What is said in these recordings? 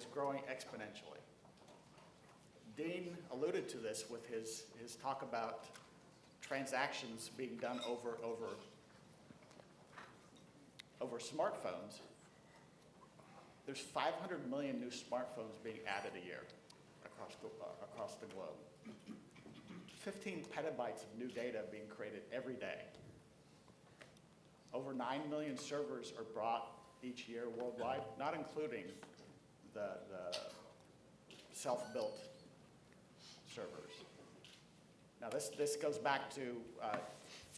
is growing exponentially. Dean alluded to this with his talk about transactions being done over smartphones. There's 500 million new smartphones being added a year across the globe. 15 petabytes of new data being created every day. Over 9 million servers are brought each year worldwide, not including the self-built servers. Now this goes back to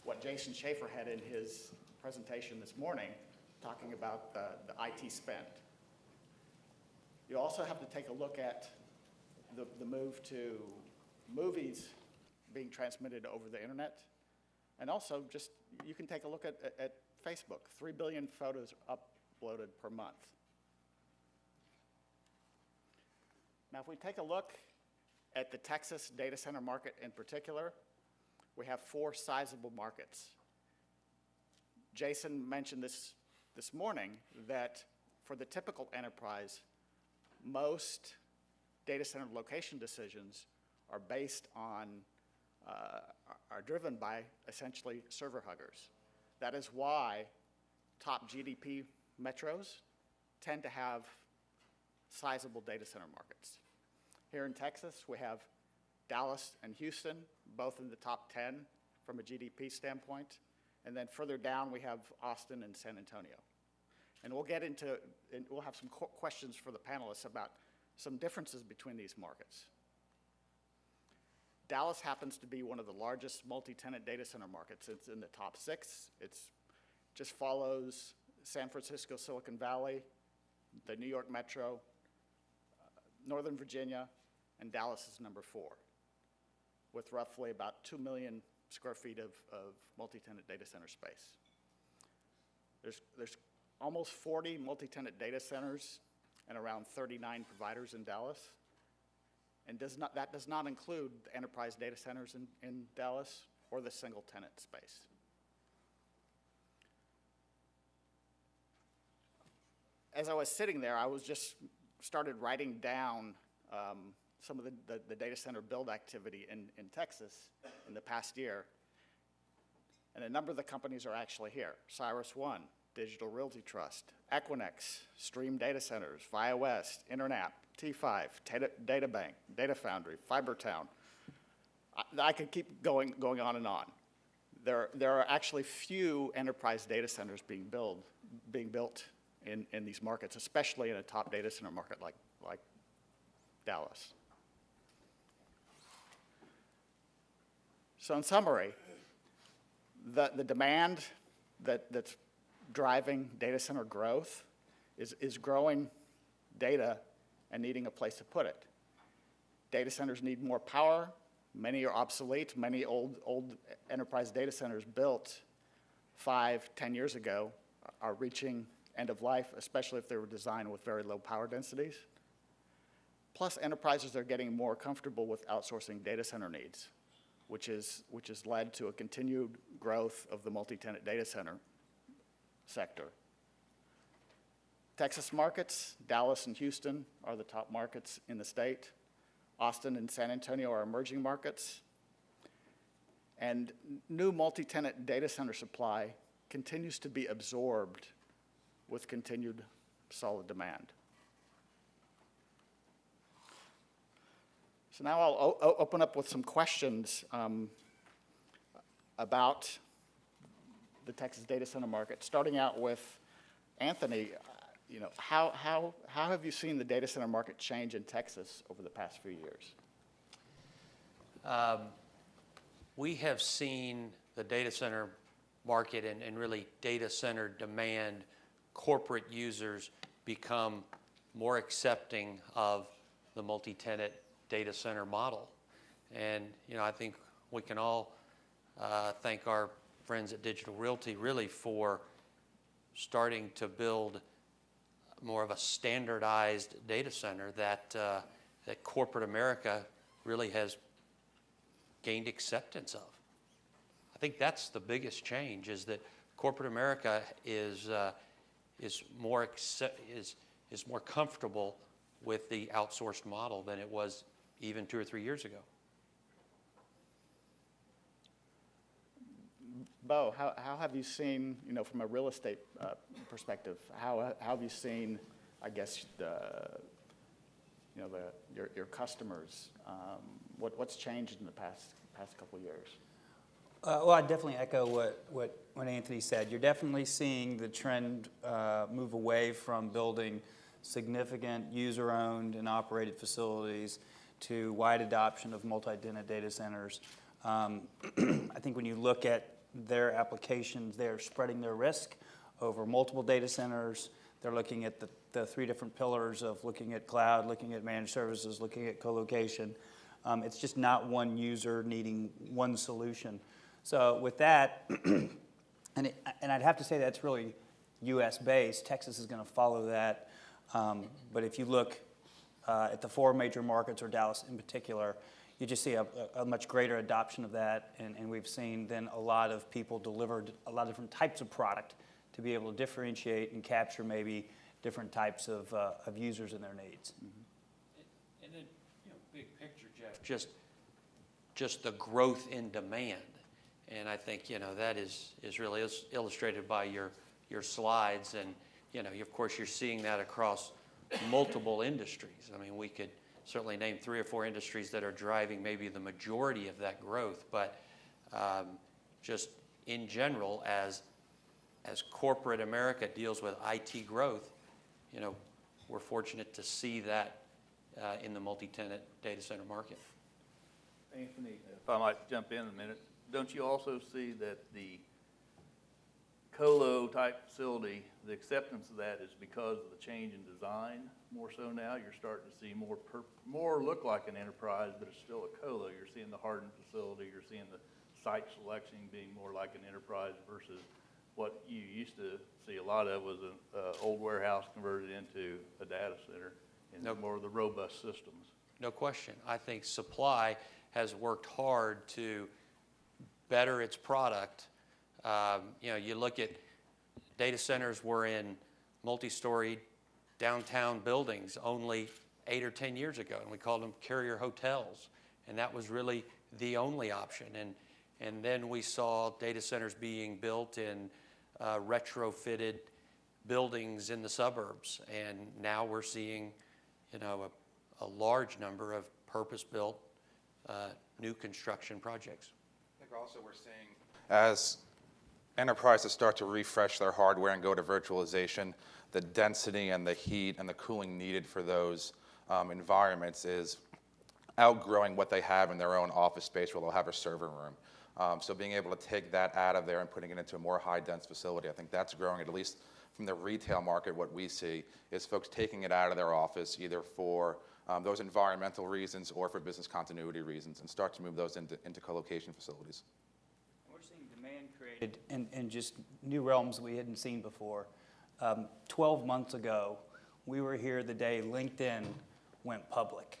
what Jason Schaefer had in his presentation this morning, talking about the IT spend. You also have to take a look at the move to movies being transmitted over the internet. And also just, you can take a look at Facebook, 3 billion photos uploaded per month. Now if we take a look at the Texas data center market in particular, we have 4 sizable markets. Jason mentioned this morning that for the typical enterprise, most data center location decisions are based on, are driven by essentially server huggers. That is why top GDP metros tend to have sizable data center markets. Here in Texas, we have Dallas and Houston, both in the top 10 from a GDP standpoint. And then further down, we have Austin and San Antonio. And we'll get into, and we'll have some questions for the panelists about some differences between these markets. Dallas happens to be one of the largest multi-tenant data center markets. It's in the top 6. It just follows San Francisco, Silicon Valley, the New York Metro, Northern Virginia, and Dallas is number 4, with roughly about 2 million square feet of multi-tenant data center space. There's almost 40 multi-tenant data centers and around 39 providers in Dallas. And that does not include the enterprise data centers in Dallas or the single tenant space. As I was sitting there, I was just started writing down some of the data center build activity in Texas in the past year. And a number of the companies are actually here. CyrusOne, Digital Realty Trust, Equinix, Stream Data Centers, ViaWest, Internap, T5, DataBank, Data Foundry, FiberTown. I could keep going on and on. There are actually few enterprise data centers being built in these markets, especially in a top data center market like Dallas. So in summary, the demand that's driving data center growth is growing data and needing a place to put it. Data centers need more power. Many are obsolete. Many old enterprise data centers built 5, 10 years ago are reaching end of life, especially if they were designed with very low power densities. Plus, enterprises are getting more comfortable with outsourcing data center needs, which has led to a continued growth of the multi-tenant data center sector. Texas markets, Dallas and Houston are the top markets in the state. Austin and San Antonio are emerging markets. And new multi-tenant data center supply continues to be absorbed with continued solid demand. So now I'll open up with some questions about the Texas data center market, starting out with Anthony. How have you seen the data center market change in Texas over the past few years? We have seen the data center market and really data center demand, corporate users become more accepting of the multi-tenant data center model. And I think we can all thank our friends at Digital Realty really for starting to build more of a standardized data center that corporate America really has gained acceptance of. I think that's the biggest change, is that corporate America is more comfortable with the outsourced model than it was even 2 or 3 years ago. Bo, how have you seen, from a real estate perspective, how have you seen, I guess, your customers? What's changed in the past couple of years? Well, I definitely echo what Anthony said. You're definitely seeing the trend move away from building significant user-owned and operated facilities to wide adoption of multi-tenant data centers. I think when you look at their applications, they're spreading their risk over multiple data centers. They're looking at the 3 different pillars of looking at cloud, looking at managed services, looking at co-location. It's just not one user needing one solution. So with that, and I'd have to say that's really U.S. based. Texas is going to follow that. But if you look at the 4 major markets, or Dallas in particular, you just see a much greater adoption of that, and we've seen then a lot of people delivered a lot of different types of product to be able to differentiate and capture maybe different types of users and their needs. Mm-hmm. And then, big picture, Jeff, just the growth in demand, and I think that is really illustrated by your slides, and of course you're seeing that across multiple industries. I mean, we could certainly name 3 or 4 industries that are driving maybe the majority of that growth, but just in general, as corporate America deals with IT growth, we're fortunate to see that in the multi-tenant data center market. Anthony, if I might jump in a minute, don't you also see that the colo type facility, the acceptance of that is because of the change in design more so now? You're starting to see more look like an enterprise, but it's still a colo. You're seeing the hardened facility, you're seeing the site selection being more like an enterprise versus what you used to see a lot of was an old warehouse converted into a data center and more of the robust systems. No question. I think supply has worked hard to better its product. You look at data centers were in multi-story downtown buildings only 8 or 10 years ago, and we called them carrier hotels, and that was really the only option. And then we saw data centers being built in retrofitted buildings in the suburbs, and now we're seeing a large number of purpose-built new construction projects. I think also we're seeing, as enterprises start to refresh their hardware and go to virtualization, the density and the heat and the cooling needed for those environments is outgrowing what they have in their own office space where they'll have a server room. So being able to take that out of there and putting it into a more high-dense facility, I think that's growing, at least from the retail market. What we see is folks taking it out of their office either for those environmental reasons or for business continuity reasons, and start to move those into co-location facilities. We're seeing demand created in just new realms we hadn't seen before. 12 months ago, we were here the day LinkedIn went public.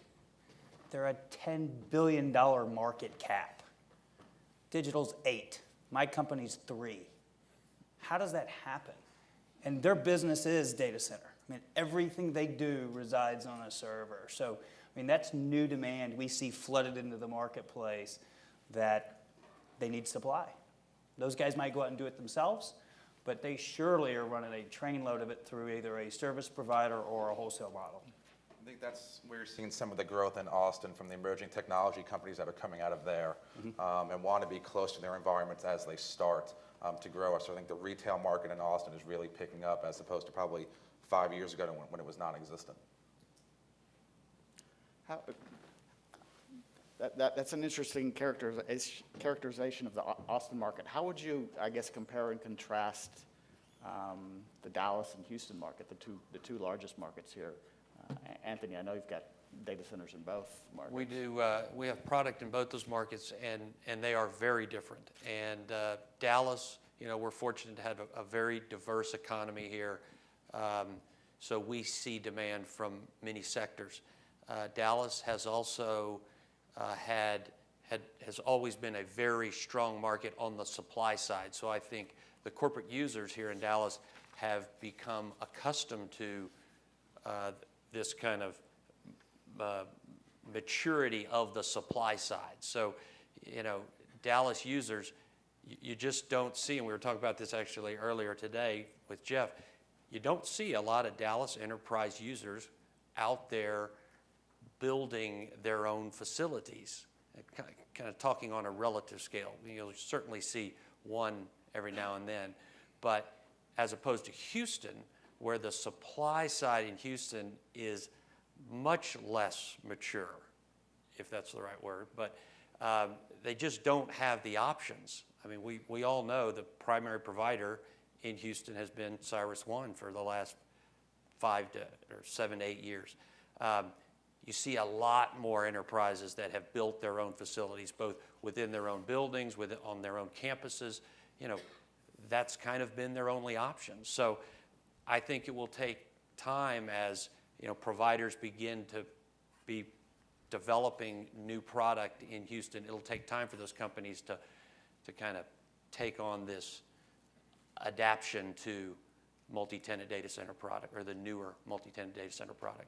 They're a $10 billion market cap. Digital's 8. My company's 3. How does that happen? And their business is data center. I mean, everything they do resides on a server. So, I mean, that's new demand we see flooded into the marketplace that they need supply. Those guys might go out and do it themselves, but they surely are running a trainload of it through either a service provider or a wholesale model. I think that's where you're seeing some of the growth in Austin from the emerging technology companies that are coming out of there, and want to be close to their environments as they start to grow. So I think the retail market in Austin is really picking up as opposed to probably 5 years ago when it was non-existent. That's an interesting characterization of the Austin market. How would you, I guess, compare and contrast the Dallas and Houston market, the two largest markets here? Anthony, I know you've got data centers in both markets. We do. We have product in both those markets, and they are very different. And Dallas, we're fortunate to have a very diverse economy here, so we see demand from many sectors. Dallas has also has always been a very strong market on the supply side. So I think the corporate users here in Dallas have become accustomed to this kind of maturity of the supply side. So, Dallas users, you just don't see, and we were talking about this actually earlier today with Jeff, you don't see a lot of Dallas enterprise users out there building their own facilities, kind of talking on a relative scale. You'll certainly see one every now and then, but as opposed to Houston, where the supply side in Houston is much less mature, if that's the right word, but they just don't have the options. I mean, we all know the primary provider in Houston has been CyrusOne for the last 7 to 8 years. You see a lot more enterprises that have built their own facilities, both within their own buildings, on their own campuses. That's kind of been their only option. So I think it will take time as providers begin to be developing new product in Houston. It'll take time for those companies to kind of take on this adaptation to multi-tenant data center product, or the newer multi-tenant data center product.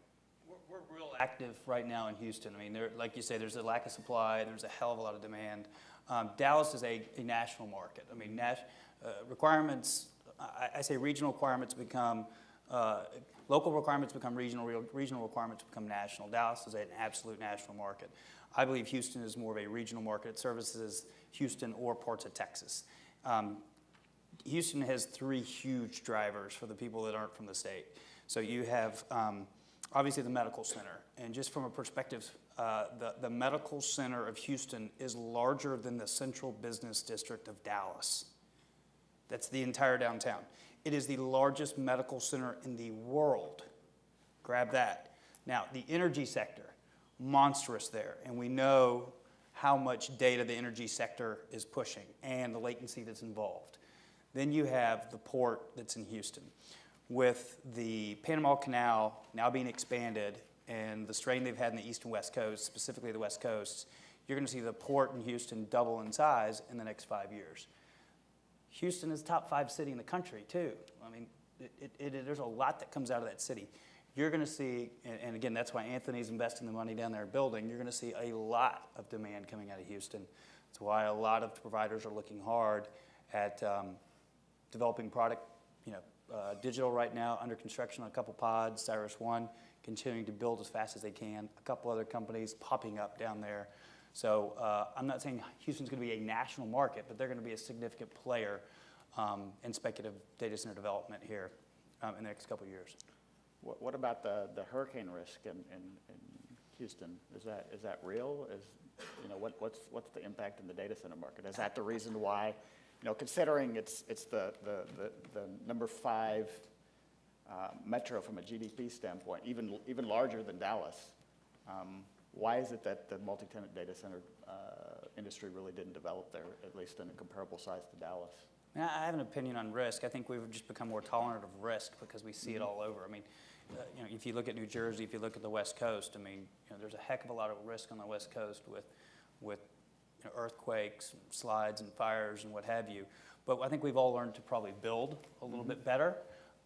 We're real active right now in Houston. I mean, like you say, there's a lack of supply, there's a hell of a lot of demand. Dallas is a national market. I mean, requirements, I say regional requirements become, local requirements become regional, regional requirements become national. Dallas is an absolute national market. I believe Houston is more of a regional market. It services Houston or parts of Texas. Houston has 3 huge drivers for the people that aren't from the state. So you have obviously the medical center, and just from a perspective, the medical center of Houston is larger than the central business district of Dallas. That's the entire downtown. It is the largest medical center in the world. Grab that. Now, the energy sector, monstrous there, and we know how much data the energy sector is pushing and the latency that's involved. Then you have the port that's in Houston. With the Panama Canal now being expanded and the strain they've had in the east and west coast, specifically the west coast, you're going to see the port in Houston double in size in the next 5 years. Houston is the top 5 city in the country, too. I mean, there's a lot that comes out of that city. You're going to see, and again, that's why Anthony's investing the money down there building, you're going to see a lot of demand coming out of Houston. That's why a lot of providers are looking hard at developing product, digital right now, under construction on a couple pods, CyrusOne, continuing to build as fast as they can, a couple other companies popping up down there. So I'm not saying Houston's going to be a national market, but they're going to be a significant player in speculative data center development here in the next couple of years. What about the hurricane risk in Houston? Is that real? What's the impact in the data center market? Is that the reason why, considering it's the number 5 metro from a GDP standpoint, even larger than Dallas? Why is it that the multi-tenant data center industry really didn't develop there, at least in a comparable size to Dallas? I have an opinion on risk. I think we've just become more tolerant of risk because we see it all over. I mean, if you look at New Jersey, if you look at the West Coast, I mean, there's a heck of a lot of risk on the West Coast with earthquakes, slides, and fires, and what have you. But I think we've all learned to probably build a little bit better.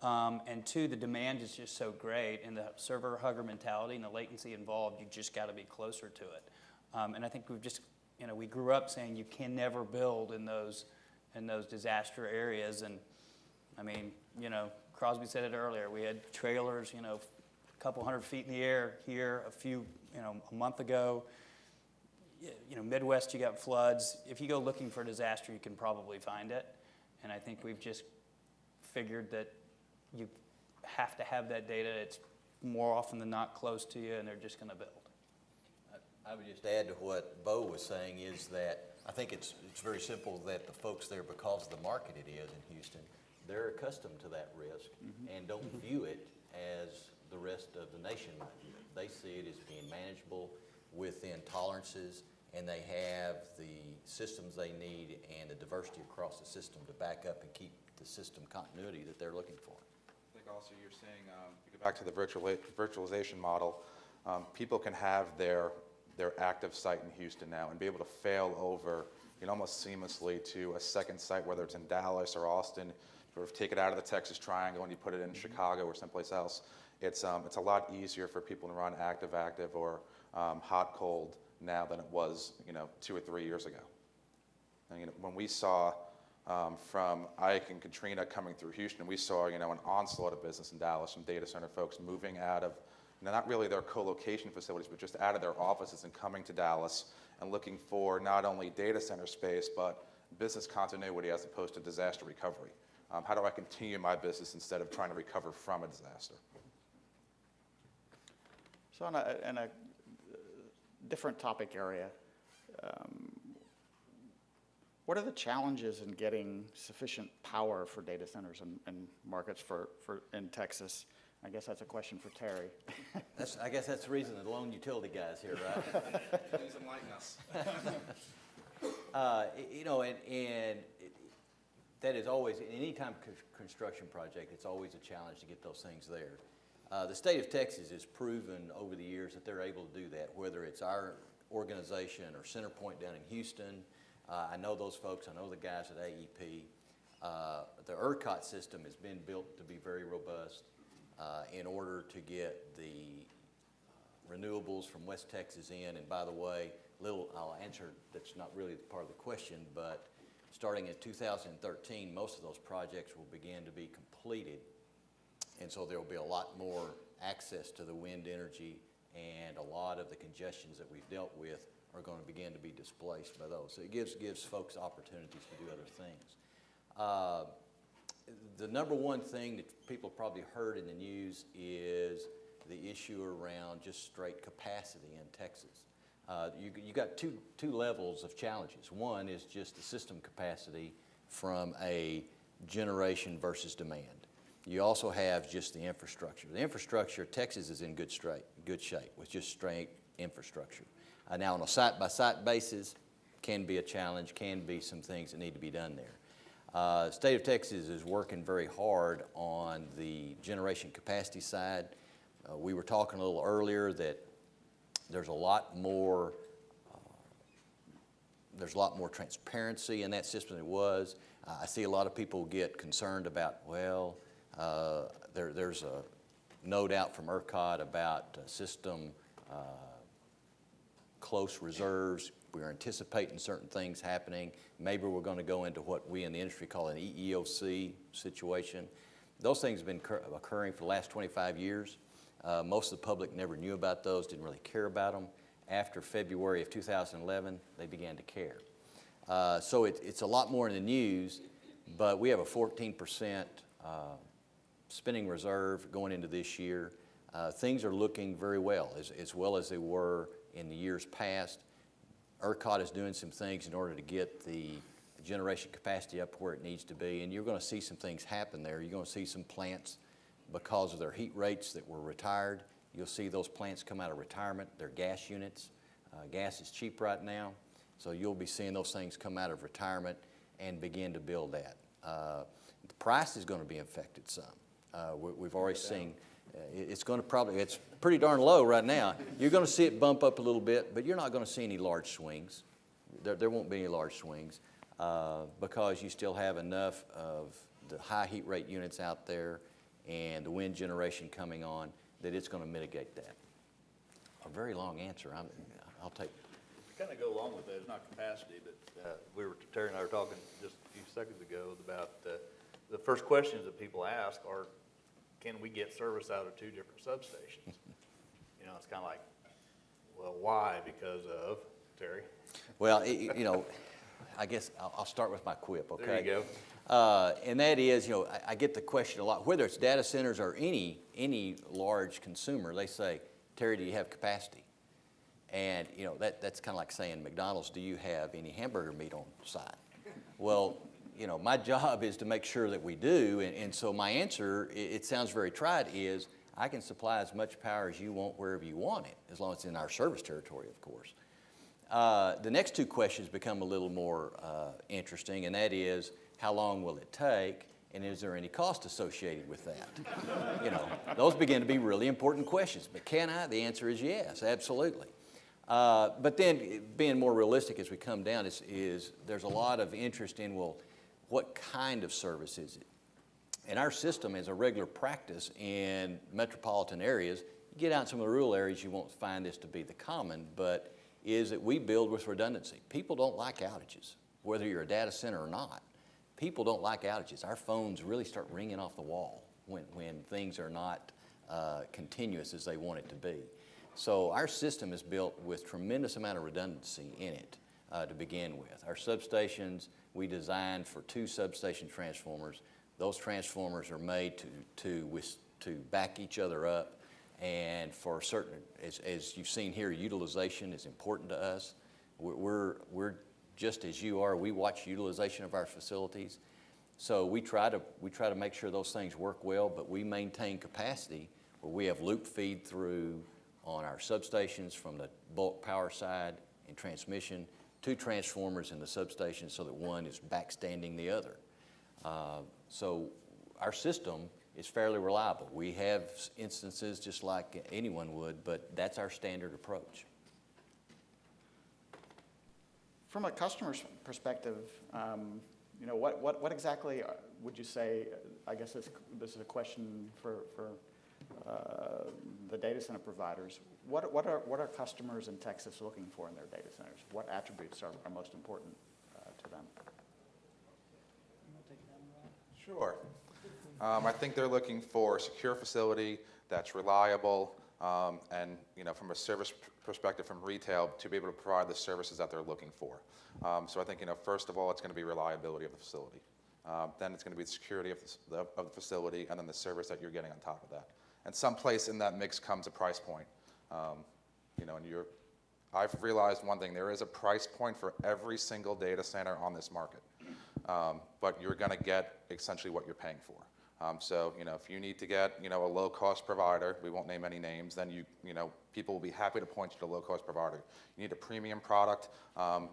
And 2, the demand is just so great, and the server hugger mentality and the latency involved, you just got to be closer to it. And I think we've just, we grew up saying you can never build in those disaster areas. And I mean, Crosby said it earlier. We had trailers, a couple 100 feet in the air here a month ago. Midwest, you got floods. If you go looking for a disaster, you can probably find it. And I think we've just figured that you have to have that data. It's more often than not close to you, and they're just going to build. I would just add to what Bo was saying is that I think it's very simple that the folks there, because of the market it is in Houston, they're accustomed to that risk and don't view it as the rest of the nation might view it. They see it as being manageable within tolerances, and they have the systems they need and the diversity across the system to back up and keep the system continuity that they're looking for. I think also you're saying, to go back to the virtualization model, people can have their active site in Houston now and be able to fail over almost seamlessly to a second site, whether it's in Dallas or Austin, or take it out of the Texas Triangle and you put it in Chicago or someplace else. it's a lot easier for people to run active-active or hot-cold now than it was, 2 or 3 years ago. And, when we saw from Ike and Katrina coming through Houston, we saw, an onslaught of business in Dallas from data center folks moving out of, not really their co-location facilities, but just out of their offices and coming to Dallas and looking for not only data center space, but business continuity as opposed to disaster recovery. How do I continue my business instead of trying to recover from a disaster? So in a different topic area, what are the challenges in getting sufficient power for data centers and markets in Texas? I guess that's a question for Terry. I guess that's the reason the lone utility guy's here, right? Please enlighten us. And that is always, in any time construction project, it's always a challenge to get those things there. The state of Texas has proven over the years that they're able to do that, whether it's our organization or CenterPoint down in Houston. I know those folks, I know the guys at AEP. The ERCOT system has been built to be very robust in order to get the renewables from West Texas in. And by the way, I'll answer, that's not really part of the question, but starting in 2013, most of those projects will begin to be completed. And so there will be a lot more access to the wind energy, and a lot of the congestions that we've dealt with are going to begin to be displaced by those. So it gives folks opportunities to do other things. The number one thing that people probably heard in the news is the issue around just straight capacity in Texas. You got two levels of challenges. One is just the system capacity from a generation versus demand. You also have just the infrastructure. The infrastructure, Texas is in good shape with just straight infrastructure. Now on a site-by-site basis, can be a challenge, can be some things that need to be done there. The state of Texas is working very hard on the generation capacity side. We were talking a little earlier that there's a lot more transparency in that system than it was. I see a lot of people get concerned about, well, there's a note out from ERCOT about system close reserves. We're anticipating certain things happening. Maybe we're going to go into what we in the industry call an EEOC situation. Those things have been occurring for the last 25 years. Most of the public never knew about those, didn't really care about them. After February of 2011, they began to care. So it's a lot more in the news, but we have a 14% spending reserve going into this year. Things are looking very well as they were in the years past. ERCOT is doing some things in order to get the generation capacity up where it needs to be, and you're going to see some things happen there. You're going to see some plants, because of their heat rates that were retired, you'll see those plants come out of retirement. They're gas units. Gas is cheap right now, so you'll be seeing those things come out of retirement and begin to build that. The price is going to be affected some. We've already seen it's pretty darn low right now. You're going to see it bump up a little bit, but you're not going to see any large swings. There won't be any large swings because you still have enough of the high heat rate units out there and the wind generation coming on that it's going to mitigate that. A very long answer. I'll take. To kind of go along with that, it's not capacity, but Terry and I were talking just a few seconds ago about the first questions that people ask are, can we get service out of 2 different substations? It's kind of like, well, why? Because of, Terry? Well, I guess I'll start with my quip, okay? There you go. And that is, I get the question a lot, whether it's data centers or any large consumer, they say, Terry, do you have capacity? And, that's kind of like saying, McDonald's, do you have any hamburger meat on site? Well, my job is to make sure that we do, and so my answer, it sounds very trite, is I can supply as much power as you want wherever you want it, as long as it's in our service territory, of course. The next 2 questions become a little more interesting, and that is, how long will it take, and is there any cost associated with that? Those begin to be really important questions. But can I? The answer is yes, absolutely. But then, being more realistic as we come down, is there's a lot of interest in, well, what kind of service is it? And our system is a regular practice in metropolitan areas. You get out in some of the rural areas, you won't find this to be the common, but is that we build with redundancy. People don't like outages, whether you're a data center or not. People don't like outages. Our phones really start ringing off the wall when things are not continuous as they want it to be. So our system is built with tremendous amount of redundancy in it to begin with. Our substations, we designed for 2 substation transformers. Those transformers are made to back each other up, and for certain, as you've seen here, utilization is important to us. We're just as you are. We watch utilization of our facilities, so we try to make sure those things work well. But we maintain capacity where we have loop feed through on our substations from the bulk power side and transmission, 2 transformers in the substation so that one is backstanding the other. So our system is fairly reliable. We have instances just like anyone would, but that's our standard approach. From a customer's perspective, you know, what exactly would you say, I guess this is a question for the data center providers. What are customers in Texas looking for in their data centers? What attributes are most important to them? Sure. I think they're looking for a secure facility that's reliable, and you know, from a service perspective, from retail, to be able to provide the services that they're looking for. So I think, you know, first of all, it's going to be reliability of the facility. Then it's going to be the security of the facility, and then the service that you're getting on top of that. And someplace in that mix comes a price point. You know, and I've realized one thing: there is a price point for every single data center on this market. But you're going to get essentially what you're paying for. So, you know, if you need to get, you know, a low-cost provider, we won't name any names, then you know, people will be happy to point you to a low-cost provider. You need a premium product,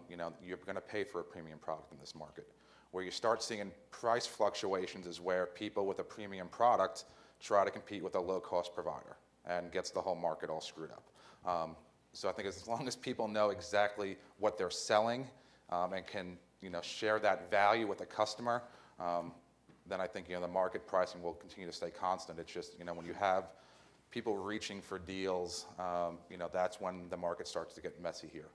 you know, you're going to pay for a premium product in this market. Where you start seeing price fluctuations is where people with a premium product try to compete with a low-cost provider and gets the whole market all screwed up. So I think as long as people know exactly what they're selling and can, you know, share that value with the customer, then I think, you know, the market pricing will continue to stay constant. It's just, you know, when you have people reaching for deals, you know, that's when the market starts to get messy here.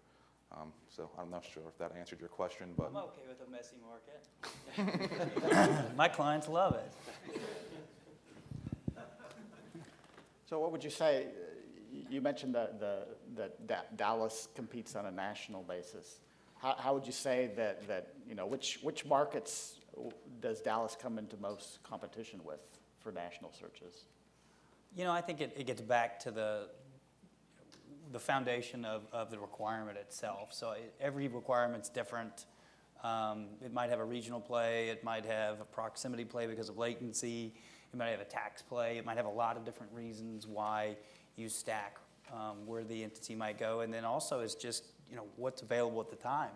So I'm not sure if that answered your question, but I'm okay with a messy market. My clients love it. So what would you say? You mentioned that Dallas competes on a national basis. How would you say that you know, which markets does Dallas come into most competition with for national searches? You know, I think it gets back to the foundation of the requirement itself. So every requirement's different. It might have a regional play. It might have a proximity play because of latency. It might have a tax play. It might have a lot of different reasons why you stack where the entity might go. And then also it's just, you know, what's available at the time.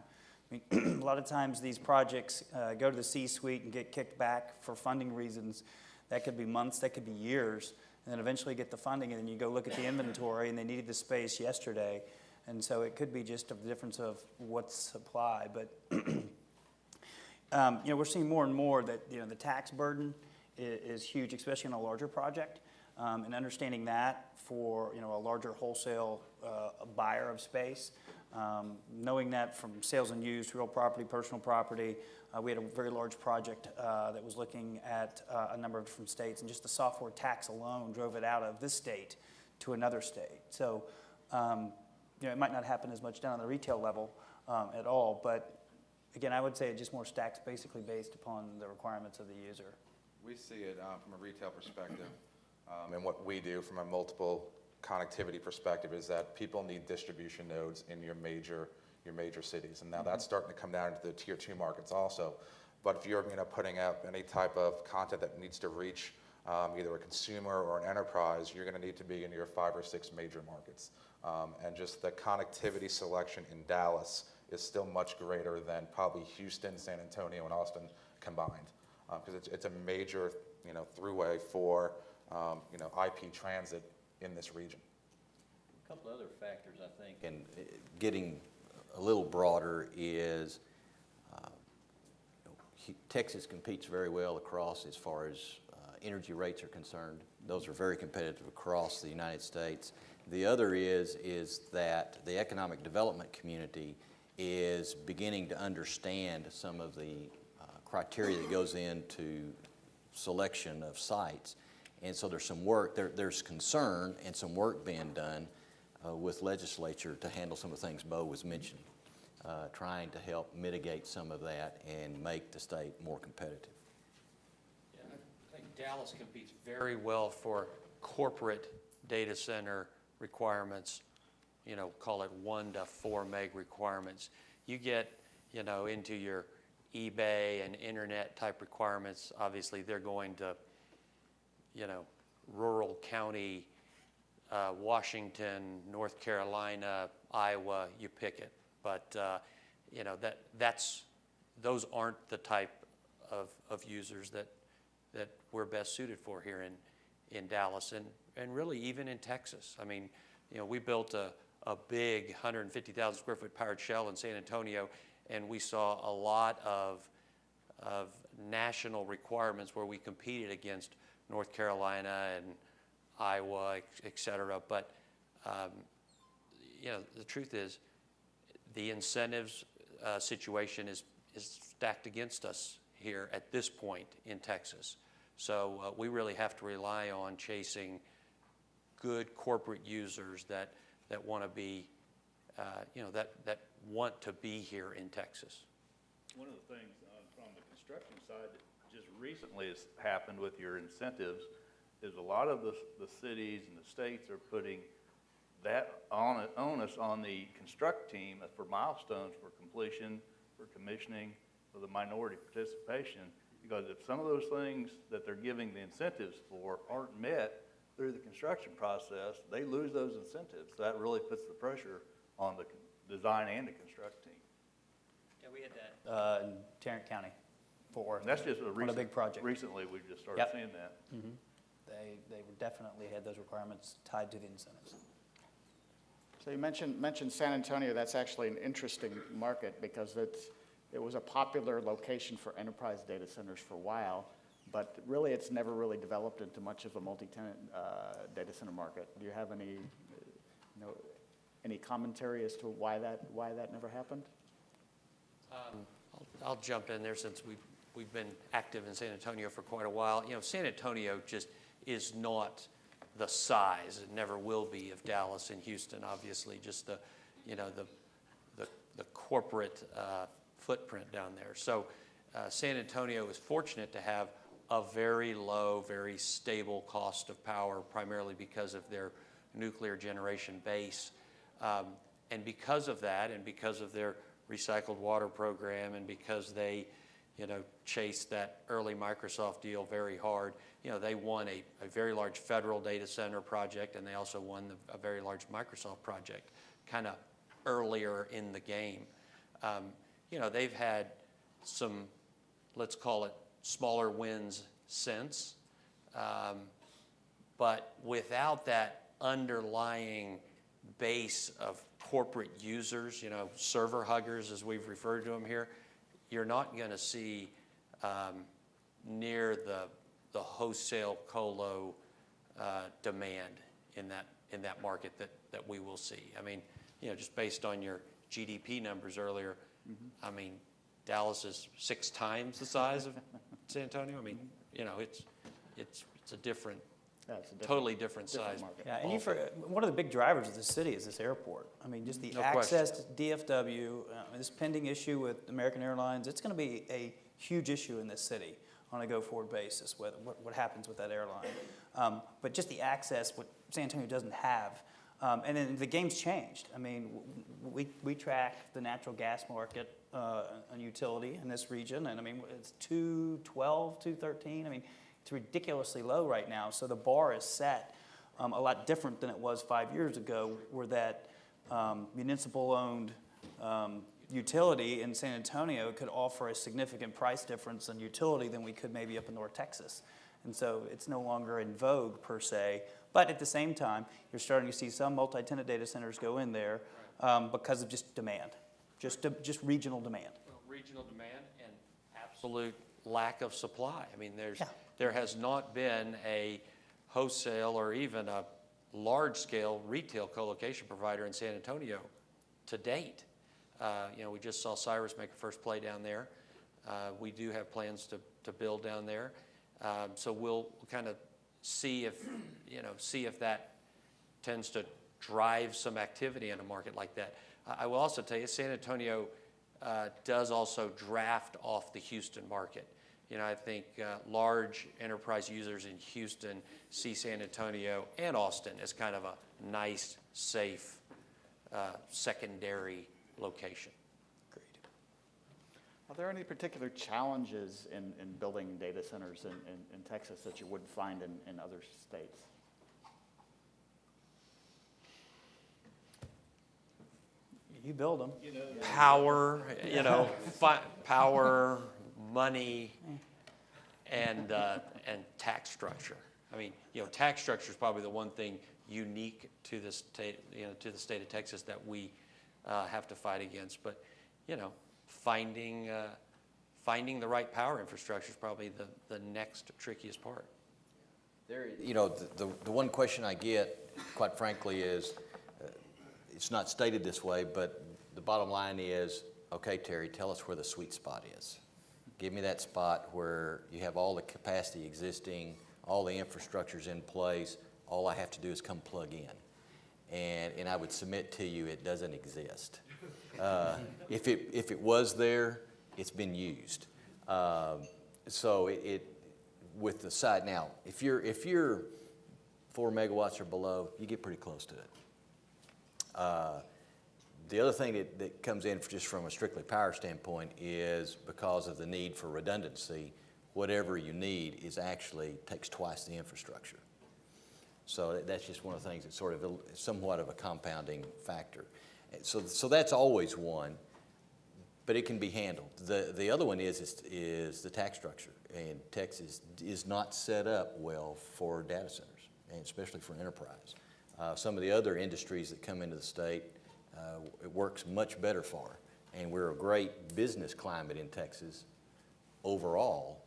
I mean, a lot of times these projects go to the C-suite and get kicked back for funding reasons. That could be months, that could be years, and then eventually get the funding, and then you go look at the inventory, and they needed the space yesterday. And so it could be just a difference of what's supply. But you know, we're seeing more and more that, you know, the tax burden is huge, especially in a larger project. And understanding that for, you know, a larger wholesale buyer of space. Knowing that from sales and use, real property, personal property, we had a very large project that was looking at a number of different states, and just the software tax alone drove it out of this state to another state. So, you know, it might not happen as much down on the retail level at all, but again, I would say it just more stacks basically based upon the requirements of the user. we see it from a retail perspective, and what we do from a multiple connectivity perspective is that people need distribution nodes in your major cities, and now that's starting to come down into the tier 2 markets also. But if you're putting out any type of content that needs to reach either a consumer or an enterprise, you're going to need to be in your 5 or 6 major markets, and just the connectivity selection in Dallas is still much greater than probably Houston, San Antonio, and Austin combined, because it's a major throughway for IP transit in this region. A couple other factors, I think, and getting a little broader is Texas competes very well across as far as energy rates are concerned. Those are very competitive across the United States. The other is that the economic development community is beginning to understand some of the criteria that goes into selection of sites. And so there's some work, there's concern and some work being done with legislature to handle some of the things Bo was mentioning, trying to help mitigate some of that and make the state more competitive. Yeah, I think Dallas competes very well for corporate data center requirements, you know, call it 1 to 4 meg requirements. You get, you know, into your eBay and internet type requirements, obviously they're going to, you know, rural county, Washington, North Carolina, Iowa, you pick it. But, you know, those aren't the type of users that we're best suited for here in Dallas and really even in Texas. I mean, you know, we built a big 150,000 square foot powered shell in San Antonio, and we saw a lot of national requirements where we competed against North Carolina and Iowa, et cetera. But, you know, the truth is the incentives situation is stacked against us here at this point in Texas. So we really have to rely on chasing good corporate users that want to be, you know, that want to be here in Texas. One of the things from the construction side that just recently has happened with your incentives is a lot of the cities and the states are putting that onus on the construct team for milestones for completion, for commissioning, for the minority participation. Because if some of those things that they're giving the incentives for aren't met through the construction process, they lose those incentives. So that really puts the pressure on the design and the construct team. Yeah, we had that in Tarrant County, Fort Worth. And that's just a big project. Recently, we just started seeing that. Mm-hmm. They definitely had those requirements tied to the incentives. So you mentioned San Antonio. That's actually an interesting market because it was a popular location for enterprise data centers for a while, but really it's never really developed into much of a multi-tenant data center market. Do you have any commentary as to why that never happened? I'll jump in there since we've been active in San Antonio for quite a while. You know, San Antonio just is not the size, it never will be, of Dallas and Houston. Obviously, just the corporate footprint down there. So San Antonio is fortunate to have a very low, very stable cost of power, primarily because of their nuclear generation base. And because of that, and because of their recycled water program, and because they, you know, chased that early Microsoft deal very hard, you know, they won a very large federal data center project, and they also won a very large Microsoft project kind of earlier in the game. You know, they've had some, let's call it, smaller wins since, but without that underlying base of corporate users, you know, server huggers as we've referred to them here, you're not going to see near the wholesale colo demand in that market that we will see. I mean, you know, just based on your GDP numbers earlier, I mean, Dallas is 6 times the size of San Antonio. I mean, you know, it's a different, totally different size. Market. Yeah, and one of the big drivers of the city is this airport. I mean, just the access to DFW, this pending issue with American Airlines, it's going to be a huge issue in this city on a go-forward basis, what happens with that airline. But just the access, what San Antonio doesn't have. And then the game's changed. I mean, we track the natural gas market on utility in this region, and I mean, it's 212, 213. I mean, it's ridiculously low right now. So the bar is set a lot different than it was 5 years ago, where that municipal-owned utility in San Antonio could offer a significant price difference in utility than we could maybe up in North Texas. And so it's no longer in vogue per se. But at the same time, you're starting to see some multi-tenant data centers go in there because of just demand, just regional demand. Well, regional demand and absolute lack of supply. I mean, Yeah. there has not been a wholesale or even a large-scale retail co-location provider in San Antonio to date. We just saw Cyrus make a first play down there. We do have plans to build down there. So we'll kind of see if that tends to drive some activity in a market like that. I will also tell you, San Antonio does also draft off the Houston market. I think large enterprise users in Houston see San Antonio and Austin as kind of a nice, safe, secondary location. Are there any particular challenges in building data centers in Texas that you wouldn't find in other states? You build them. Power, power, money, and tax structure. I mean, tax structure is probably the one thing unique to the state, to the state of Texas that we have to fight against. But, finding the right power infrastructure is probably the next trickiest part. The one question I get, quite frankly, is it's not stated this way, but the bottom line is, okay, Terry, tell us where the sweet spot is. Give me that spot where you have all the capacity existing, all the infrastructure's in place, all I have to do is come plug in. And I would submit to you it doesn't exist. If it was there, it's been used. So with the site now, if you're 4 megawatts or below, you get pretty close to it. The other thing that comes in just from a strictly power standpoint is because of the need for redundancy, whatever you need takes twice the infrastructure. So that's just one of the things that's sort of somewhat of a compounding factor. So that's always one, but it can be handled. The other one is the tax structure, and Texas is not set up well for data centers, and especially for enterprise. Some of the other industries that come into the state, it works much better for, and we're a great business climate in Texas overall,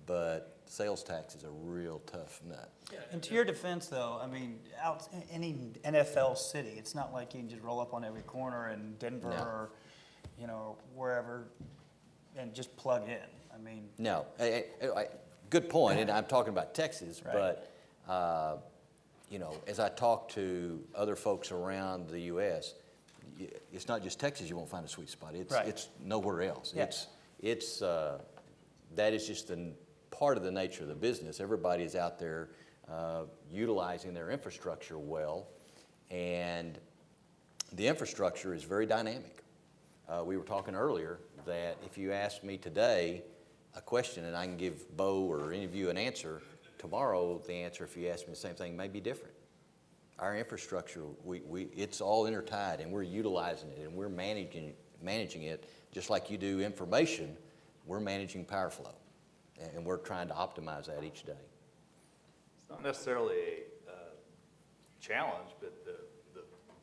but sales tax is a real tough nut. And to your defense, though, I mean, out in any NFL city, it's not like you can just roll up on every corner in Denver or, wherever and just plug in. I mean, no, good point, and I'm talking about Texas, right. But as I talk to other folks around the U.S., it's not just Texas you won't find a sweet spot. It's nowhere else. Yeah. That is just part of the nature of the business. Everybody is out there utilizing their infrastructure well, and the infrastructure is very dynamic. We were talking earlier that if you ask me today a question and I can give Bo or any of you an answer, tomorrow the answer, if you ask me the same thing, may be different. Our infrastructure, it's all intertied, and we're utilizing it, and we're managing it just like you do information. We're managing power flow, and we're trying to optimize that each day. It's not necessarily a challenge, but the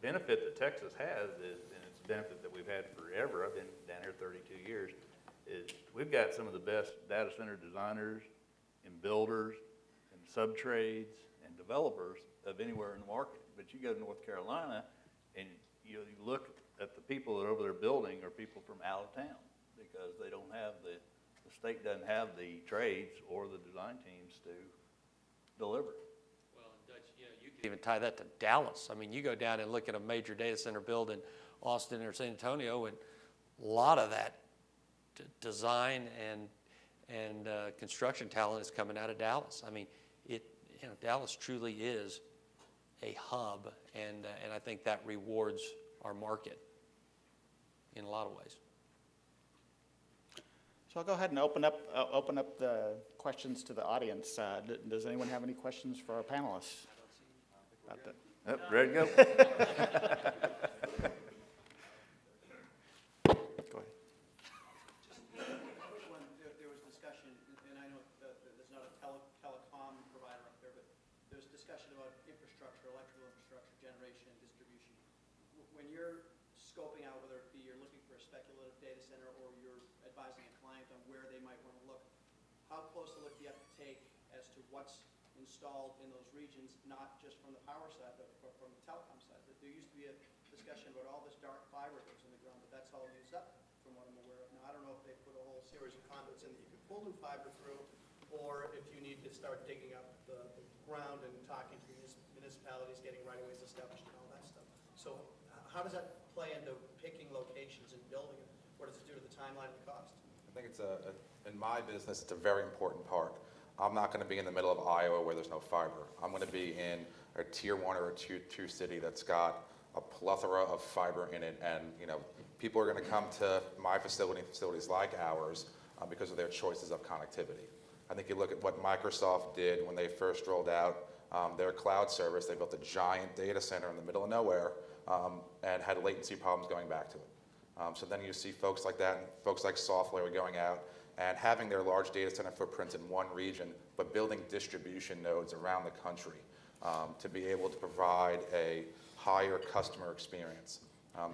benefit that Texas has is, and it's a benefit that we've had forever, I've been down here 32 years, is we've got some of the best data center designers and builders and subtrades and developers of anywhere in the market. But you go to North Carolina and you look at the people that are over there building are people from out of town, because they don't have the state doesn't have the trades or the design teams to deliver. Well, Dutch, you can even tie that to Dallas. I mean, you go down and look at a major data center build in Austin or San Antonio, and a lot of that design and construction talent is coming out of Dallas. I mean, Dallas truly is a hub, and I think that rewards our market in a lot of ways. So I'll go ahead and open up the questions to the audience. Does anyone have any questions for our panelists? Yep, ready to go. Go ahead. When there was discussion, and I know that there's not a telecom provider up there, but there's discussion about infrastructure, electrical infrastructure, generation, and distribution. When you're scoping out, whether it be you're looking for a speculative data center or you're advising a client on where they might want to look, how close a look do you have to take as to what's installed in those regions, not just from the power side, but from the telecom side? There used to be a discussion about all this dark fiber that was in the ground, but that's all used up from what I'm aware of. Now, I don't know if they put a whole series of conduits in that you could pull new fiber through, or if you need to start digging up the ground and talking to municipalities, getting right-of-ways established and all that stuff. So how does that play into picking locations and building it? What does it do to the timeline and the cost? I think it's in my business, it's a very important part. I'm not going to be in the middle of Iowa where there's no fiber. I'm going to be in a tier 1 or a tier 2 city that's got a plethora of fiber in it, and people are going to come to my facility and facilities like ours because of their choices of connectivity. I think you look at what Microsoft did when they first rolled out their cloud service. They built a giant data center in the middle of nowhere and had latency problems going back to it. So then you see folks like that, and folks like SoftLayer going out and having their large data center footprints in one region, but building distribution nodes around the country to be able to provide a higher customer experience.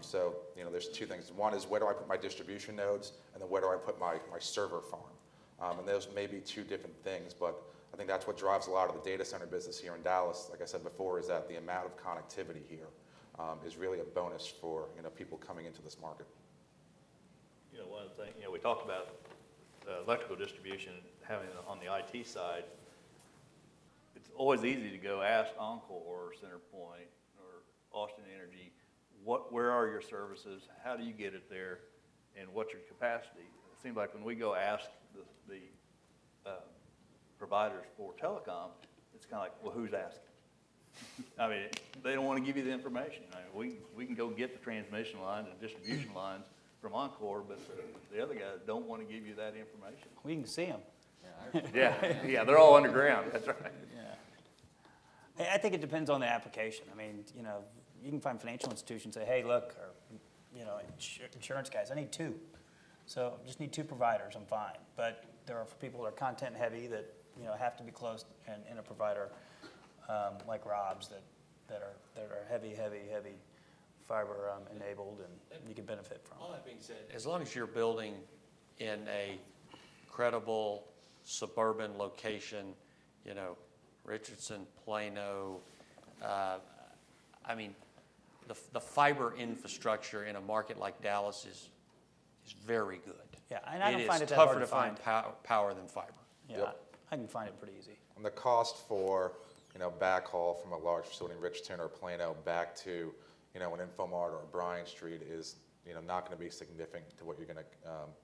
So there's two things. One is, where do I put my distribution nodes, and then where do I put my server farm? And those may be two different things, but I think that's what drives a lot of the data center business here in Dallas. Like I said before, is that the amount of connectivity here is really a bonus for people coming into this market. One of the things, we talked about electrical distribution, having it on the IT side. It's always easy to go ask Encore or CenterPoint or Austin Energy, where are your services? How do you get it there? And what's your capacity? It seems like when we go ask the providers for telecom, it's kind of like, well, who's asking? I mean, they don't want to give you the information. I mean, we can go get the transmission lines and distribution lines from Encore, but the other guys don't want to give you that information. We can see them. Yeah, they're all underground. That's right. Yeah. I think it depends on the application. I mean, you can find financial institutions say, hey, look, or, insurance guys, I need 2. So I just need 2 providers, I'm fine. But there are people that are content heavy that, have to be close in a provider like Rob's that are heavy fiber enabled and you can benefit from. All that being said, as long as you're building in a credible suburban location, Richardson, Plano, I mean, the fiber infrastructure in a market like Dallas is very good. Yeah, and I don't find it that tougher hard to find power than fiber. Yeah, Yep. I can find it pretty easy. And the cost for backhaul from a large facility in Richardson or Plano back to an Infomart or Bryan Street is not going to be significant to what you're going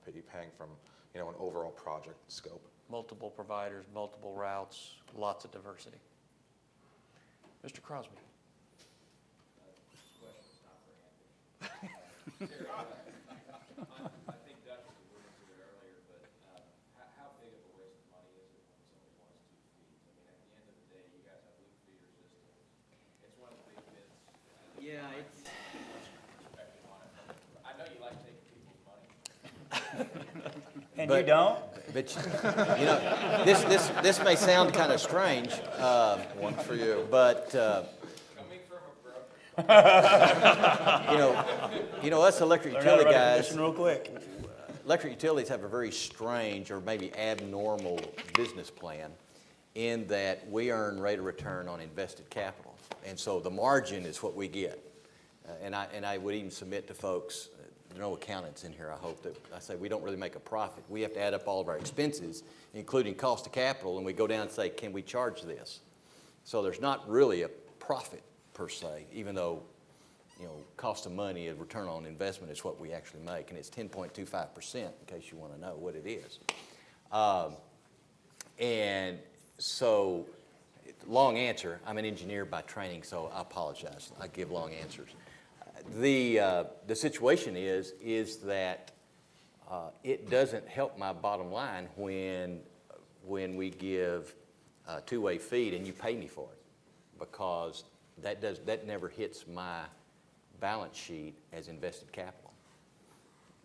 to be paying from an overall project scope. Multiple providers, multiple routes, lots of diversity. Mr. Crosby. This question is not for Anthony. I think Doug was alluding to it earlier, but how big of a waste of money is it when somebody wants 2 feet? I mean, at the end of the day, you guys have loop feeder systems. It's one of the big bits. Yeah, it's. I know you like taking people's money. And But- you don't? But, this may sound kind of strange, One for you. but, Coming from a broker. us electric Learn how to utility run a guys, commission real quick. electric utilities have a very strange or maybe abnormal business plan in that we earn rate of return on invested capital. And so the margin is what we get. And I would even submit to folks, there are no accountants in here, I hope, that I say we don't really make a profit. We have to add up all of our expenses, including cost of capital, and we go down and say, can we charge this? So there's not really a profit per se, even though, cost of money and return on investment is what we actually make, and it's 10.25%, in case you want to know what it is. And so, long answer, I'm an engineer by training, so I apologize. I give long answers. The situation is that it doesn't help my bottom line when we give two-way feed and you pay me for it, because that never hits my balance sheet as invested capital.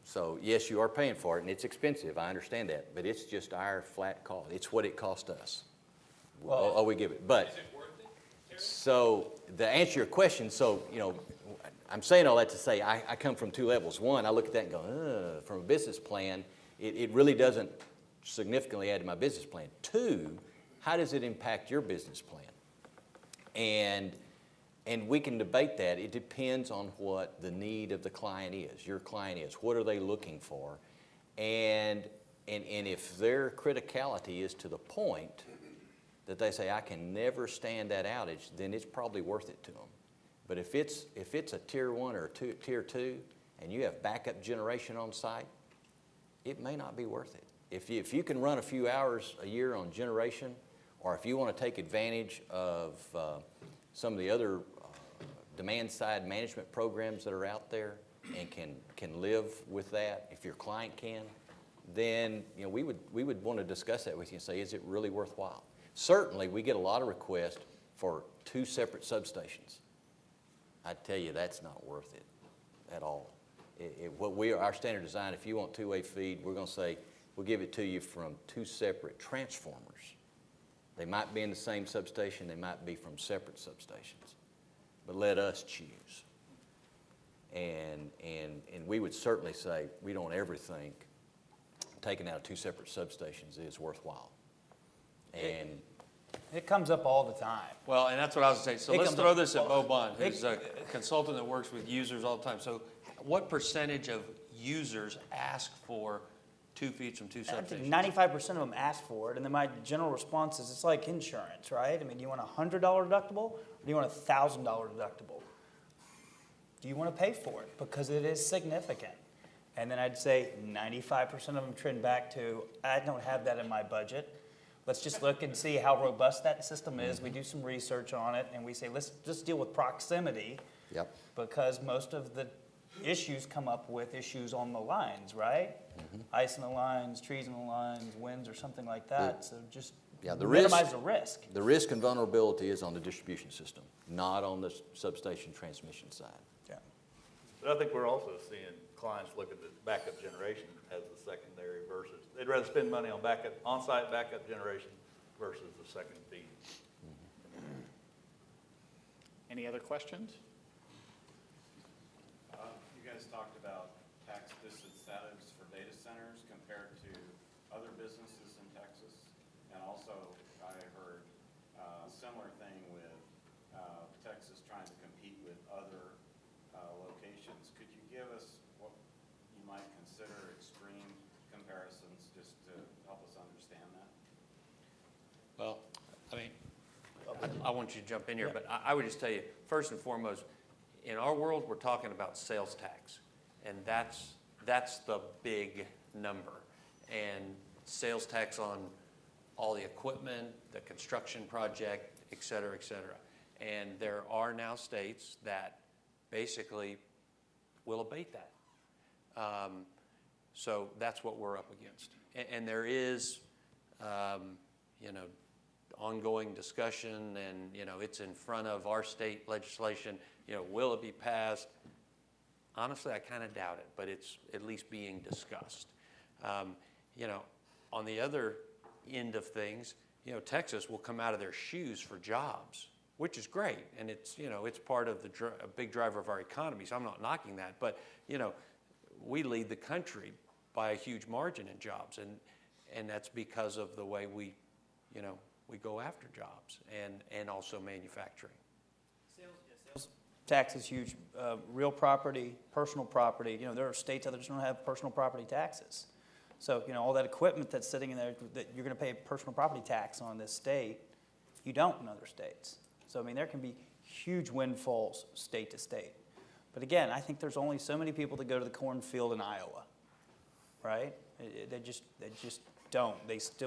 So yes, you are paying for it, and it's expensive. I understand that, but it's just our flat cost. It's what it cost us. Well, we give it, but. Is it worth it, Terry? So to answer your question, I'm saying all that to say I come from 2 levels. One, I look at that and go, from a business plan, it really doesn't significantly add to my business plan. Two, how does it impact your business plan? And we can debate that. It depends on what the need of the client is, your client is. What are they looking for? And if their criticality is to the point that they say, I can never stand that outage, then it's probably worth it to them. But if it's a tier 1 or a tier 2, and you have backup generation on site, it may not be worth it. If you can run a few hours a year on generation, or if you want to take advantage of some of the other demand side management programs that are out there and can live with that, if your client can, then we would want to discuss that with you and say, is it really worthwhile? Certainly, we get a lot of requests for 2 separate substations. I tell you, that's not worth it at all. Our standard design, if you want two-way feed, we're going to say, we'll give it to you from 2 separate transformers. They might be in the same substation, they might be from separate substations, but let us choose. And we would certainly say, we don't ever think taking out 2 separate substations is worthwhile. And It comes up all the time. Well, and that's what I was saying. So It let's comes throw up- this at Bo Bond, who's a consultant that works with users all the time. So what percentage of users ask for 2 feeds from 2 substations? 95% of them ask for it, and then my general response is, it's like insurance, right? I mean, do you want a $100 deductible, or do you want a $1,000 deductible? Do you want to pay for it? Because it is significant. And then I'd say 95% of them trend back to, I don't have that in my budget. Let's just look and see how robust that system is. We do some research on it, and we say, let's just deal with proximity. Yep. Because most of the issues come up with issues on the lines, right? Ice in the lines, trees in the lines, winds, or something like that. So just minimize the risk. The risk and vulnerability is on the distribution system, not on the substation transmission side. Yeah. But I think we're also seeing clients look at the backup generation as the secondary versus, they'd rather spend money on on-site backup generation versus the second feed. Any other questions? You guys talked about tax disincentives for data centers compared to other businesses in Texas. And also, I heard a similar thing with Texas trying to compete with other locations. Could you give us what you might consider extreme comparisons just to help us understand that? Well, I mean, I want you to jump in here, but I would just tell you, first and foremost, in our world, we're talking about sales tax, and that's the big number. And sales tax on all the equipment, the construction project, et cetera, et cetera. And there are now states that basically will abate that. So that's what we're up against. And there is, ongoing discussion, and, it's in front of our state legislation. Will it be passed? Honestly, I kind of doubt it, but it's at least being discussed. On the other end of things, Texas will come out of their shoes for jobs, which is great, and it's part of a big driver of our economy. So I'm not knocking that, but we lead the country by a huge margin in jobs, and that's because of the way we go after jobs and also manufacturing. Sales tax is huge. Real property, personal property. There are states that just don't have personal property taxes. So, all that equipment that's sitting in there that you're going to pay personal property tax on this state, you don't in other states. So, there can be huge windfalls state to state. But again, I think there's only so many people that go to the cornfield in Iowa, right? They just don't.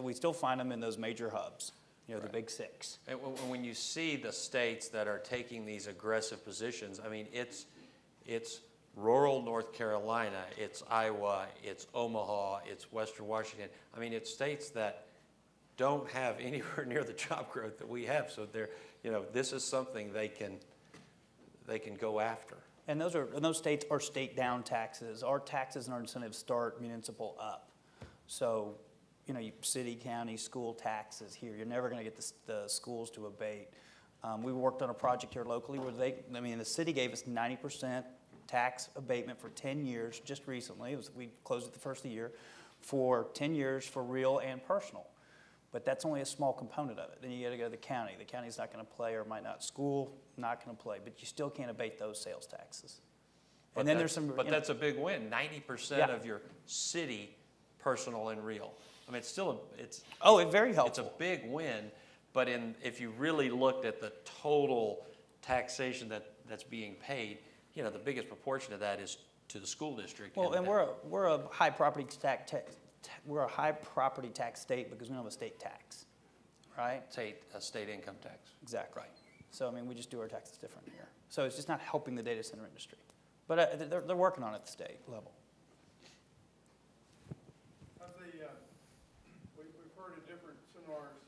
We still find them in those major hubs. The big 6. And when you see the states that are taking these aggressive positions, it's rural North Carolina, it's Iowa, it's Omaha, it's Western Washington. It's states that don't have anywhere near the job growth that we have. So this is something they can go after. And those states are state down taxes. Our taxes and our incentives start municipal up. So, city, county, school taxes here. You're never going to get the schools to abate. We worked on a project here locally where the city gave us 90% tax abatement for 10 years just recently. We closed it the first of the year for 10 years for real and personal. But that's only a small component of it. Then you got to go to the county. The county's not going to play, or might not. School, not going to play. But you still can't abate those sales taxes. And then there's some. But that's a big win. 90% Yeah. of your city, personal and real. I mean, it's still it's Very helpful. it's a big win. But if you really looked at the total taxation that's being paid, the biggest proportion of that is to the school district. Well, and we're a high property tax state because we don't have a state tax, right? a state income tax. Exactly. So, I mean, we just do our taxes different here. So it's just not helping the data center industry. But they're working on it at the state level. We've heard of different seminars,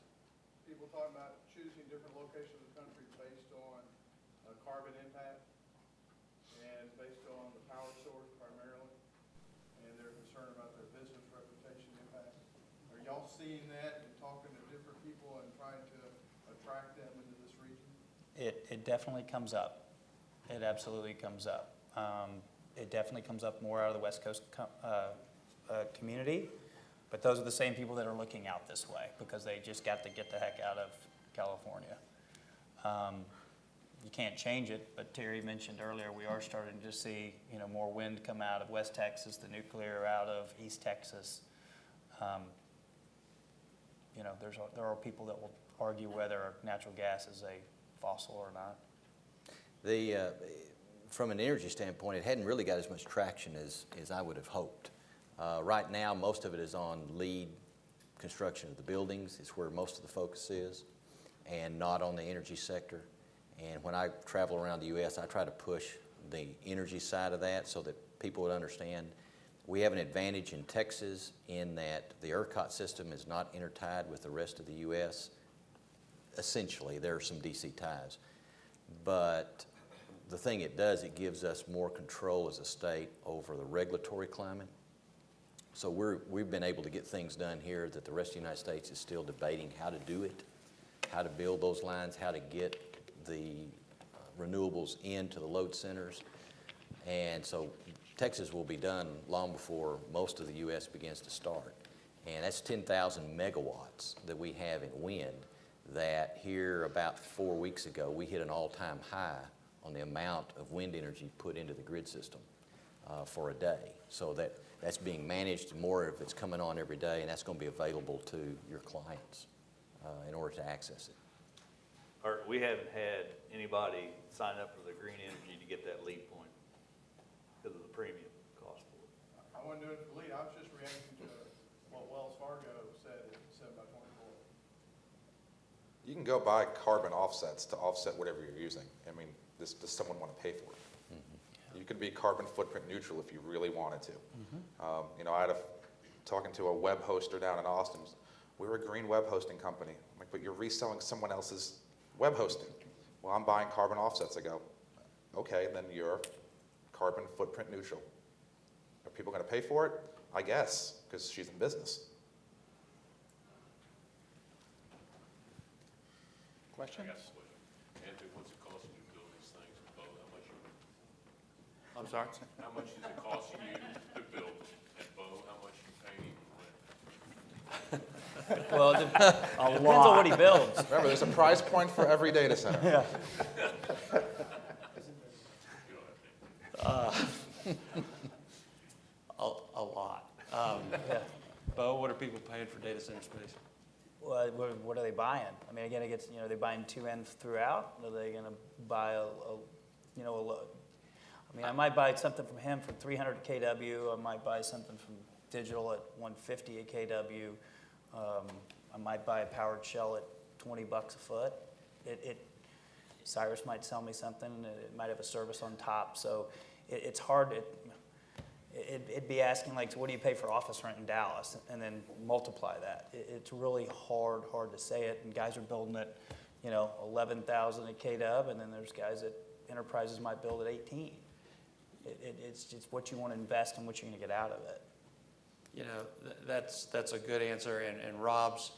people talking about choosing different locations of the country based on carbon impact and based on the power source primarily, and they're concerned about their business reputation impact. Are y'all seeing that and talking to different people and trying to attract them into this region? It definitely comes up. It absolutely comes up. It definitely comes up more out of the West Coast community, but those are the same people that are looking out this way because they just got to get the heck out of California. You can't change it, but Terry mentioned earlier we are starting to see more wind come out of West Texas, the nuclear out of East Texas. There are people that will argue whether natural gas is a fossil or not. From an energy standpoint, it hadn't really got as much traction as I would have hoped. Right now, most of it is on lead construction of the buildings. It's where most of the focus is, and not on the energy sector. And when I travel around the U.S., I try to push the energy side of that so that people would understand. We have an advantage in Texas in that the ERCOT system is not intertied with the rest of the U.S. Essentially, there are some DC ties. But the thing it does, it gives us more control as a state over the regulatory climate. So we've been able to get things done here that the rest of the United States is still debating how to do it, how to build those lines, how to get the renewables into the load centers. And so Texas will be done long before most of the U.S. begins to start. And that's 10,000 megawatts that we have in wind that here about 4 weeks ago, we hit an all-time high on the amount of wind energy put into the grid system for a day. So that's being managed, more of it's coming on every day, and that's going to be available to your clients in order to access it. We haven't had anybody sign up for the green energy to get that lead point because of the premium cost for it. I wasn't doing it for lead, I was just reacting to what Wells Fargo said at 7x24. You can go buy carbon offsets to offset whatever you're using. I mean, does someone want to pay for it? Mm-hmm. You could be carbon footprint neutral if you really wanted to. Mm-hmm. I had talking to a web hoster down in Austin. We're a green web hosting company. I'm like, but you're reselling someone else's web hosting. Well, I'm buying carbon offsets. I go, okay, then you're carbon footprint neutral. Are people going to pay for it? I guess, because she's in business. Question? I got a question. Anthony, what's it costing you to build these things? Bo, I'm sorry? how much is it costing you to build? And Bo, how much you paying for rent? Well, it depends on what he builds. Remember, there's a price point for every data center. Yeah. A lot. Yeah. Bo, what are people paying for data center space? Well, what are they buying? I mean, again, it gets, they're buying 2N throughout. Are they going to buy a load? I mean, I might buy something from him for 300 kW. I might buy something from Digital at 150 a kW. I might buy a powered shell at $20 a foot. Cyrus might sell me something. It might have a service on top. So it's hard. It'd be asking, like, so what do you pay for office rent in Dallas? And then multiply that. It's really hard to say it. And guys are building at, 11,000 a kW, and then there's guys that enterprises might build at 18. It's what you want to invest and what you're going to get out of it. That's a good answer. And Rob's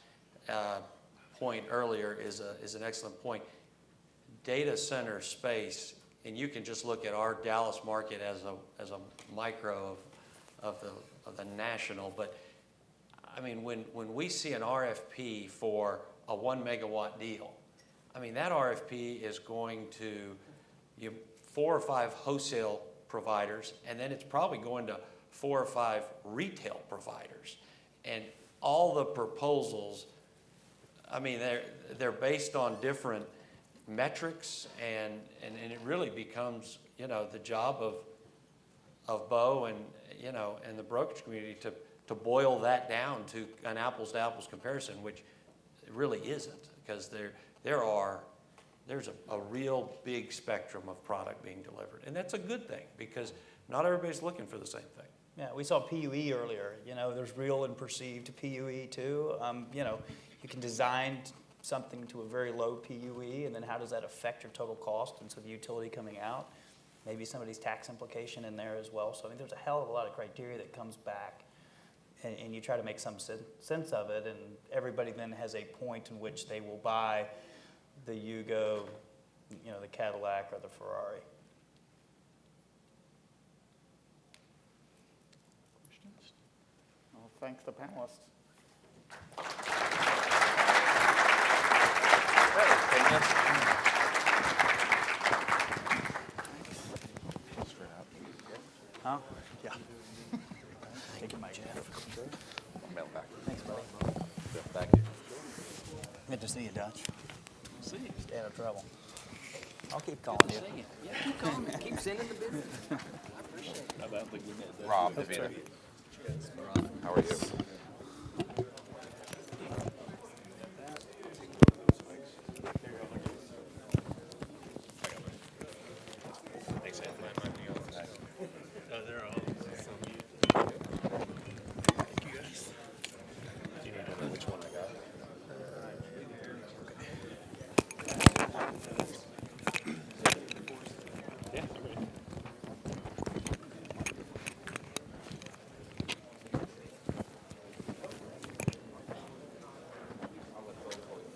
point earlier is an excellent point. Data center space, and you can just look at our Dallas market as a micro of the national, but I mean, when we see an RFP for a 1 megawatt deal, I mean, that RFP is going to 4 or 5 wholesale providers, and then it's probably going to 4 or 5 retail providers. And all the proposals, I mean, they're based on different metrics, and it really becomes, you know, the job of Bo and, you know, and the brokerage community to boil that down to an apples to apples comparison, which it really isn't, because there's a real big spectrum of product being delivered. And that's a good thing, because not everybody's looking for the same thing. Yeah, we saw PUE earlier. You know, there's real and perceived PUE too. You know, you can design something to a very low PUE, and then how does that affect your total cost? And so the utility coming out, maybe somebody's tax implication in there as well. So I mean, there's a hell of a lot of criteria that comes back, and you try to make some sense of it, and everybody then has a point in which they will buy the Yugo, you know, the Cadillac or the Ferrari. I'll thank the panelists. Huh? Yeah. Thank you, Mike. Mail back. Thanks, buddy. Thank you. Good to see you, Dutch. See you. Stay out of trouble. I'll keep calling you. Yeah, keep calling me. Keep sending the business. I appreciate it. I don't think we met that. Rob, Davina. How are you?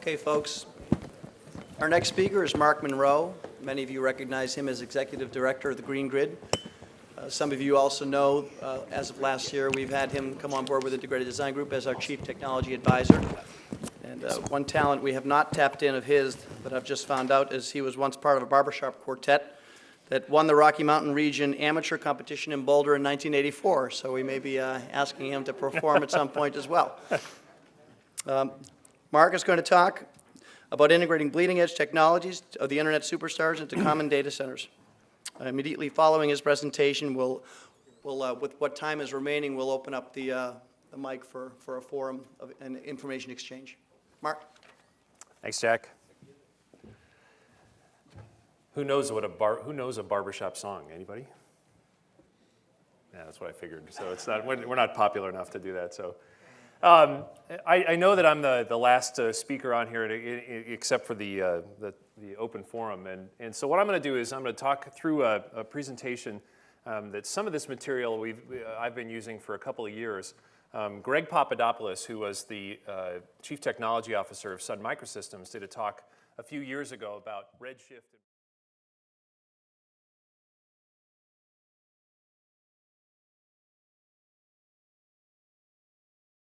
Okay, folks. Our next speaker is Mark Monroe. Many of you recognize him as Executive Director of the Green Grid. Some of you also know, as of last year, we've had him come on board with Integrated Design Group as our Chief Technology Advisor. And one talent we have not tapped in of his, but I've just found out, is he was once part of a barbershop quartet that won the Rocky Mountain Region Amateur Competition in Boulder in 1984. So we may be asking him to perform at some point as well. Mark is going to talk about integrating bleeding-edge technologies of the Internet superstars into common data centers. Immediately following his presentation, with what time is remaining, we'll open up the mic for a forum of an information exchange. Mark? Thanks, Jack. Who knows a barbershop song? Anybody? Yeah, that's what I figured. So it's not, we're not popular enough to do that. So I know that I'm the last speaker on here, except for the open forum. And so what I'm going to do is I'm going to talk through a presentation that some of this material I've been using for a couple of years. Greg Papadopoulos, who was the Chief Technology Officer of Sun Microsystems, did a talk a few years ago about Redshift.